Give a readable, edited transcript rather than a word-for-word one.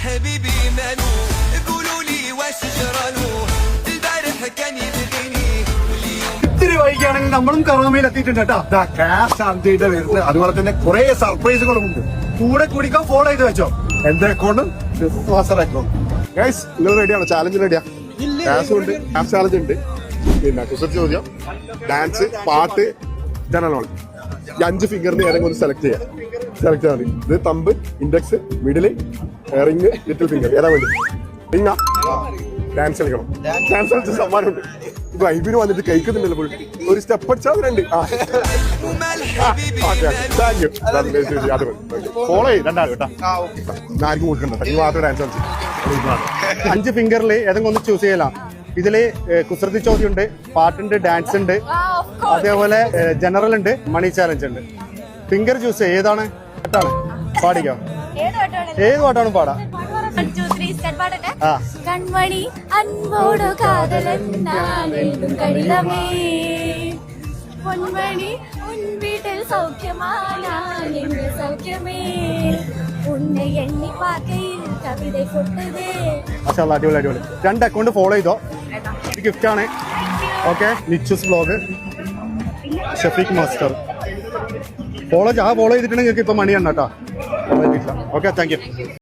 حبيبي مالو قولوا لي واش جرالو البارح كان يبغيني واليوم ഇത്തിരി വൈകിയാണെങ്കിൽ നമ്മളും കറാമയിൽ എത്തിയിട്ടുണ്ട് കേട്ടോ. ക്യാഷ് ആന്റിയുടെ വരുന്നത്, അതുപോലെ തന്നെ കുറെ സർപ്രൈസുകളും ഉണ്ട്. കൂടെ കുടിക്കാൻ ഫോളോ ചെയ്ത് വെച്ചോ. എന്റെ അക്കൗണ്ട് അക്കൗണ്ട് ഗൈസ് നിങ്ങൾ റെഡിയാണോ? ചാലഞ്ച് റെഡിയാ? ക്യാഷ് ഉണ്ട്, ക്യാഷ് ചാലഞ്ച് ഉണ്ട്, പിന്നെ കുസൃതി ചോദ്യം, ഡാൻസ്, പാട്ട്, ജനറൽ നോളജ്. ഈ 5 ഫിംഗറിന് ഏതെങ്കിലും ഒന്ന് സെലക്ട് ചെയ്യാം. സെലക്ട് ചെയ്താൽ മതി. ഇത് thumb, index, middle, ring, little finger. ഏതാ വേണ്ടി? റിങ്ങാ? ഡാൻസ് കളിക്കണം. ഡാൻസ് കളിച്ച സമ്മാനമുണ്ട്. ഇപ്പൊ ഐബിന് വന്നിട്ട് കഴിക്കുന്നുണ്ടല്ലോ ഫുൾ. ഒരു സ്റ്റെപ്പ് അടിച്ചാൽ രണ്ട്. Thank you. ഫോളോ ചെയ്യും രണ്ടാളും കേട്ടോ. ആർക്കും കൊടുക്കണ്ട, നീ മാത്രം ഡാൻസ് കളിച്ചു. 5 ഫിംഗറിൽ ഏതെങ്കിലും ഒന്ന് ചൂസ് ചെയ്യലാം. ഇതില് കുസൃതി ചോദ്യം ഉണ്ട്, പാട്ടുണ്ട്, ഡാൻസ് ഉണ്ട്, അതേപോലെ ജനറൽ ഉണ്ട്, മണി ചാലഞ്ച് ഉണ്ട്. ഫിംഗർ ചൂസ് ചെയ്യ. ഏതാണ് പാട്ടാണ്? പാടിക്കോ. ഏത് പാട്ടാണ് പാടാ? കൺമണി അൻപോടു കാതലെന്നാലും കടിലമേ പൊന്മണി ഉൻ വീട്ടിൽ സൗഖ്യമാനാലും സൗഖ്യമേ ഉന്നെ എണ്ണി പാക്കയിൽ കവിത കൊട്ടതേ. അടിപൊളി അടിപൊളി. 2 അക്കൗണ്ട് ഫോളോ ചെയ്തോ. ഇത് ഗിഫ്റ്റ് ആണ്. Okay, Nichu's blog, Shafeeq master follow ചെയ്തിട്ടുണ്ടെങ്കിൽ നിങ്ങൾക്ക് ഇപ്പൊ മണി ആണ് കേട്ടോ. Okay, thank you.